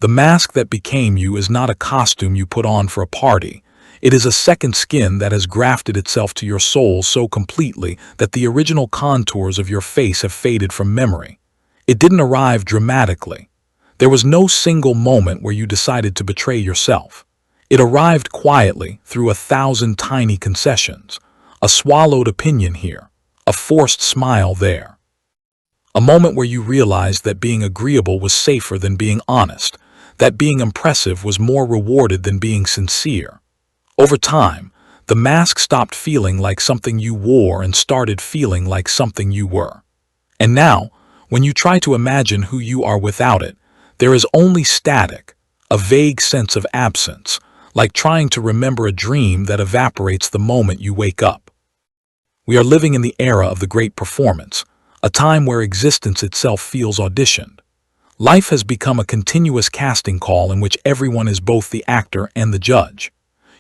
The mask that became you is not a costume you put on for a party. It is a second skin that has grafted itself to your soul so completely that the original contours of your face have faded from memory. It didn't arrive dramatically. There was no single moment where you decided to betray yourself. It arrived quietly through 1,000 tiny concessions. A swallowed opinion here, a forced smile there. A moment where you realized that being agreeable was safer than being honest, that being impressive was more rewarded than being sincere. Over time, the mask stopped feeling like something you wore and started feeling like something you were. And now, when you try to imagine who you are without it, there is only static, a vague sense of absence, like trying to remember a dream that evaporates the moment you wake up. We are living in the era of the great performance, a time where existence itself feels auditioned. Life has become a continuous casting call in which everyone is both the actor and the judge.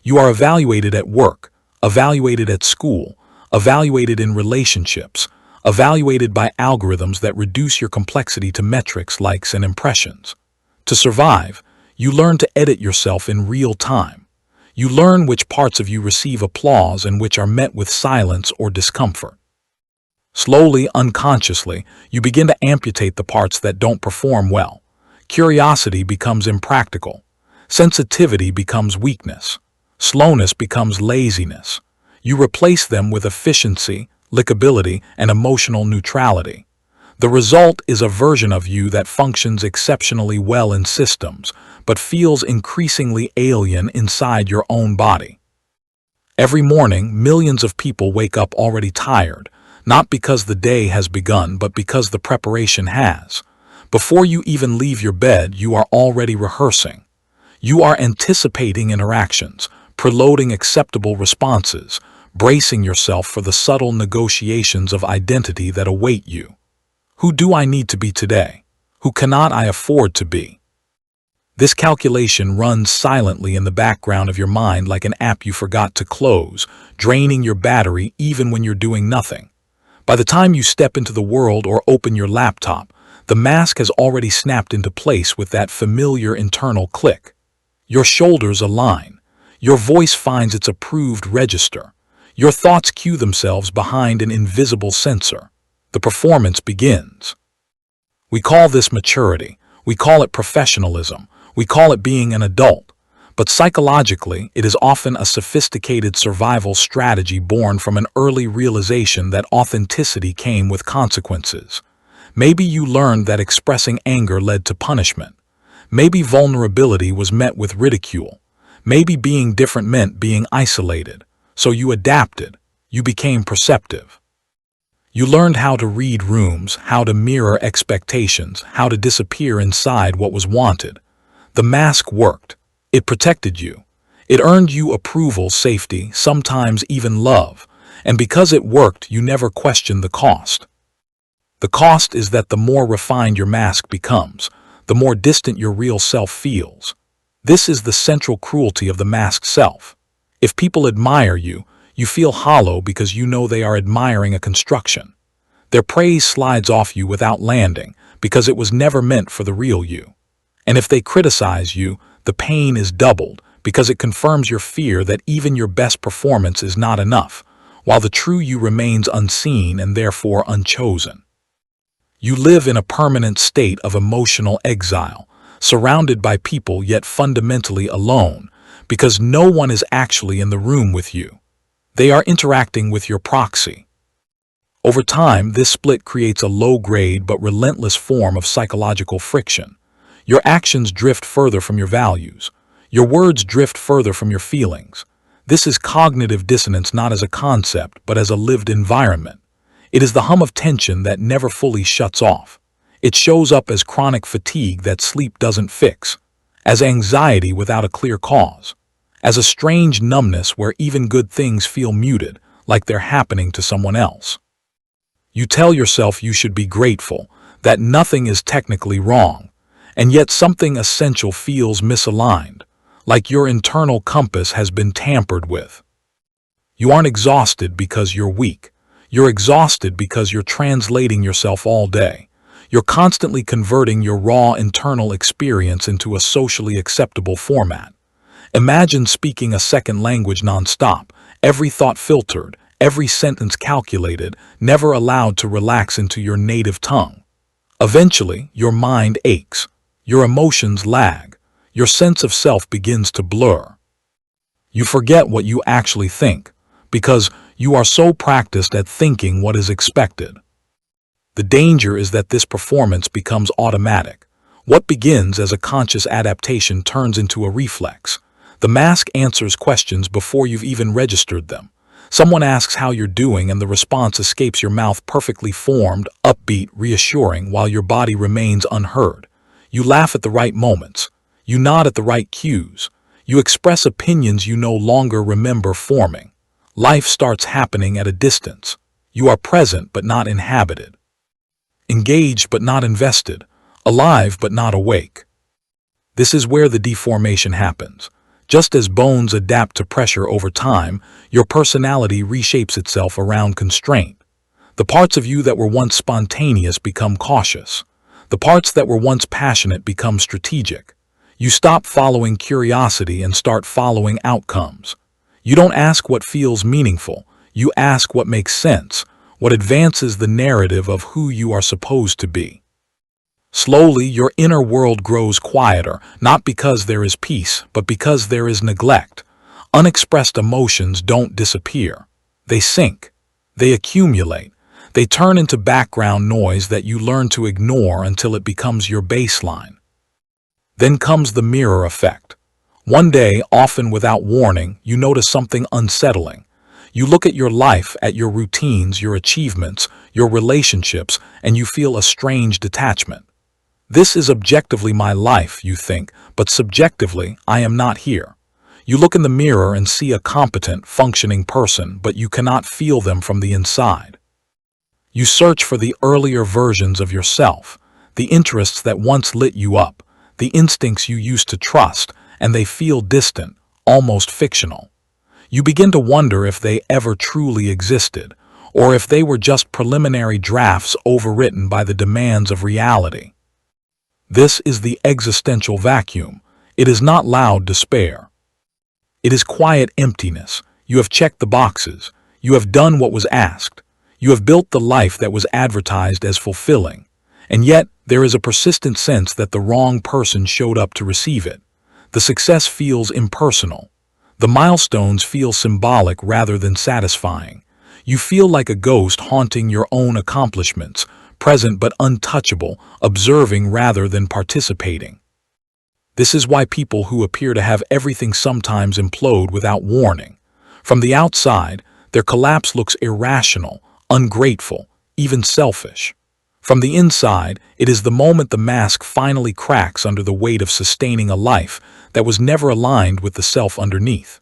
You are evaluated at work, evaluated at school, evaluated in relationships, evaluated by algorithms that reduce your complexity to metrics, likes, and impressions. To survive, you learn to edit yourself in real time. You learn which parts of you receive applause and which are met with silence or discomfort. Slowly, unconsciously, you begin to amputate the parts that don't perform well. Curiosity becomes impractical. Sensitivity becomes weakness. Slowness becomes laziness. You replace them with efficiency, likability, and emotional neutrality. The result is a version of you that functions exceptionally well in systems, but feels increasingly alien inside your own body. Every morning, millions of people wake up already tired, not because the day has begun, but because the preparation has. Before you even leave your bed, you are already rehearsing. You are anticipating interactions, preloading acceptable responses, bracing yourself for the subtle negotiations of identity that await you. Who do I need to be today? Who cannot I afford to be? This calculation runs silently in the background of your mind like an app you forgot to close, draining your battery even when you're doing nothing. By the time you step into the world or open your laptop, the mask has already snapped into place with that familiar internal click. Your shoulders align. Your voice finds its approved register. Your thoughts cue themselves behind an invisible sensor. The performance begins. We call this maturity. We call it professionalism. We call it being an adult. But psychologically, it is often a sophisticated survival strategy born from an early realization that authenticity came with consequences. Maybe you learned that expressing anger led to punishment. Maybe vulnerability was met with ridicule. Maybe being different meant being isolated. So you adapted. You became perceptive. You learned how to read rooms, how to mirror expectations, how to disappear inside what was wanted. The mask worked. It protected you. It earned you approval, safety, sometimes even love. And because it worked, you never questioned the cost. The cost is that the more refined your mask becomes, the more distant your real self feels. This is the central cruelty of the masked self. If people admire you, you feel hollow because you know they are admiring a construction. Their praise slides off you without landing because it was never meant for the real you. And if they criticize you, the pain is doubled because it confirms your fear that even your best performance is not enough, while the true you remains unseen and therefore unchosen. You live in a permanent state of emotional exile, surrounded by people yet fundamentally alone, because no one is actually in the room with you. They are interacting with your proxy. Over time, this split creates a low-grade but relentless form of psychological friction. Your actions drift further from your values. Your words drift further from your feelings. This is cognitive dissonance not as a concept, but as a lived environment. It is the hum of tension that never fully shuts off. It shows up as chronic fatigue that sleep doesn't fix, as anxiety without a clear cause, as a strange numbness where even good things feel muted, like they're happening to someone else. You tell yourself you should be grateful, that nothing is technically wrong, and yet something essential feels misaligned, like your internal compass has been tampered with. You aren't exhausted because you're weak. You're exhausted because you're translating yourself all day. You're constantly converting your raw internal experience into a socially acceptable format. Imagine speaking a second language nonstop, every thought filtered, every sentence calculated, never allowed to relax into your native tongue. Eventually, your mind aches, your emotions lag, your sense of self begins to blur. You forget what you actually think, because you are so practiced at thinking what is expected. The danger is that this performance becomes automatic. What begins as a conscious adaptation turns into a reflex. The mask answers questions before you've even registered them. Someone asks how you're doing and the response escapes your mouth, perfectly formed, upbeat, reassuring, while your body remains unheard. You laugh at the right moments. You nod at the right cues. You express opinions you no longer remember forming. Life starts happening at a distance. You are present but not inhabited. Engaged but not invested. Alive but not awake. This is where the deformation happens. Just as bones adapt to pressure over time, your personality reshapes itself around constraint. The parts of you that were once spontaneous become cautious. The parts that were once passionate become strategic. You stop following curiosity and start following outcomes. You don't ask what feels meaningful. You ask what makes sense, what advances the narrative of who you are supposed to be. Slowly, your inner world grows quieter, not because there is peace, but because there is neglect. Unexpressed emotions don't disappear. They sink. They accumulate. They turn into background noise that you learn to ignore until it becomes your baseline. Then comes the mirror effect. One day, often without warning, you notice something unsettling. You look at your life, at your routines, your achievements, your relationships, and you feel a strange detachment. This is objectively my life, you think, but subjectively, I am not here. You look in the mirror and see a competent, functioning person, but you cannot feel them from the inside. You search for the earlier versions of yourself, the interests that once lit you up, the instincts you used to trust, and they feel distant, almost fictional. You begin to wonder if they ever truly existed, or if they were just preliminary drafts overwritten by the demands of reality. This is the existential vacuum. It is not loud despair. It is quiet emptiness. You have checked the boxes. You have done what was asked. You have built the life that was advertised as fulfilling. And yet, there is a persistent sense that the wrong person showed up to receive it. The success feels impersonal. The milestones feel symbolic rather than satisfying. You feel like a ghost haunting your own accomplishments, present but untouchable, observing rather than participating. This is why people who appear to have everything sometimes implode without warning. From the outside, their collapse looks irrational, ungrateful, even selfish. From the inside, it is the moment the mask finally cracks under the weight of sustaining a life that was never aligned with the self underneath.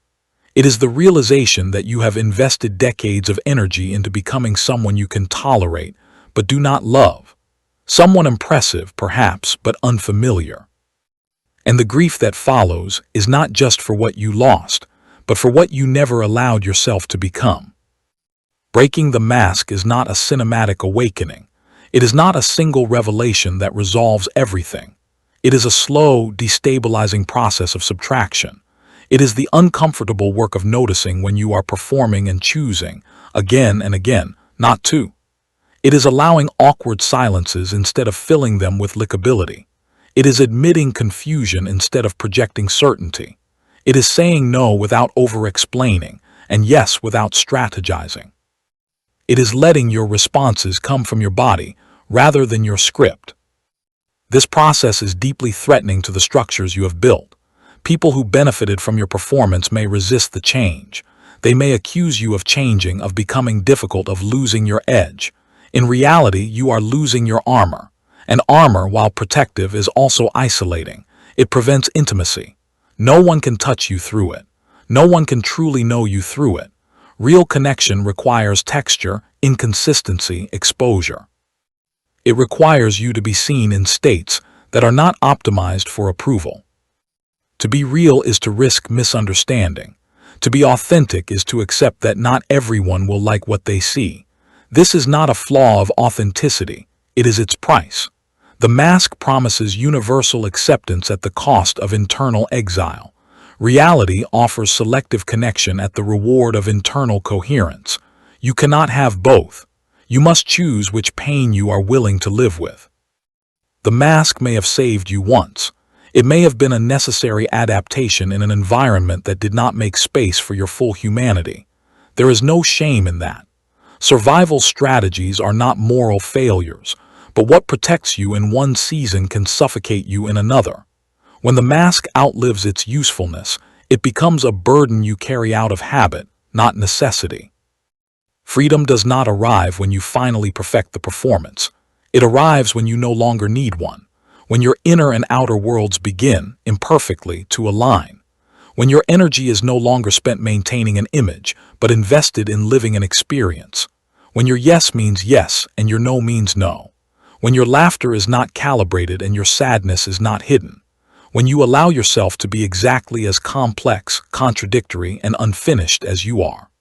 It is the realization that you have invested decades of energy into becoming someone you can tolerate, but do not love. Someone impressive, perhaps, but unfamiliar. And the grief that follows is not just for what you lost, but for what you never allowed yourself to become. Breaking the mask is not a cinematic awakening. It is not a single revelation that resolves everything. It is a slow, destabilizing process of subtraction. It is the uncomfortable work of noticing when you are performing and choosing, again and again, not to. It is allowing awkward silences instead of filling them with likability. It is admitting confusion instead of projecting certainty. It is saying no without over-explaining, and yes without strategizing. It is letting your responses come from your body rather than your script. This process is deeply threatening to the structures you have built. People who benefited from your performance may resist the change. They may accuse you of changing, of becoming difficult, of losing your edge. In reality, you are losing your armor. And armor, while protective, is also isolating. It prevents intimacy. No one can touch you through it. No one can truly know you through it. Real connection requires texture, inconsistency, exposure. It requires you to be seen in states that are not optimized for approval. To be real is to risk misunderstanding. To be authentic is to accept that not everyone will like what they see. This is not a flaw of authenticity. It is its price. The mask promises universal acceptance at the cost of internal exile. Reality offers selective connection at the reward of internal coherence. You cannot have both. You must choose which pain you are willing to live with. The mask may have saved you once. It may have been a necessary adaptation in an environment that did not make space for your full humanity. There is no shame in that. Survival strategies are not moral failures, but what protects you in one season can suffocate you in another. When the mask outlives its usefulness, it becomes a burden you carry out of habit, not necessity. Freedom does not arrive when you finally perfect the performance. It arrives when you no longer need one, when your inner and outer worlds begin, imperfectly, to align, when your energy is no longer spent maintaining an image, but invested in living an experience, when your yes means yes and your no means no, when your laughter is not calibrated and your sadness is not hidden, when you allow yourself to be exactly as complex, contradictory, and unfinished as you are.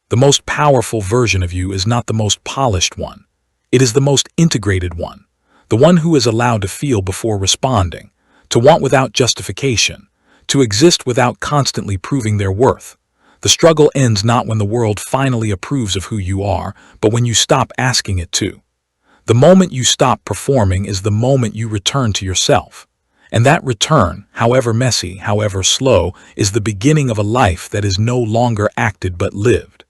The most powerful version of you is not the most polished one. It is the most integrated one, the one who is allowed to feel before responding, to want without justification, to exist without constantly proving their worth. The struggle ends not when the world finally approves of who you are, but when you stop asking it to. The moment you stop performing is the moment you return to yourself. And that return, however messy, however slow, is the beginning of a life that is no longer acted but lived.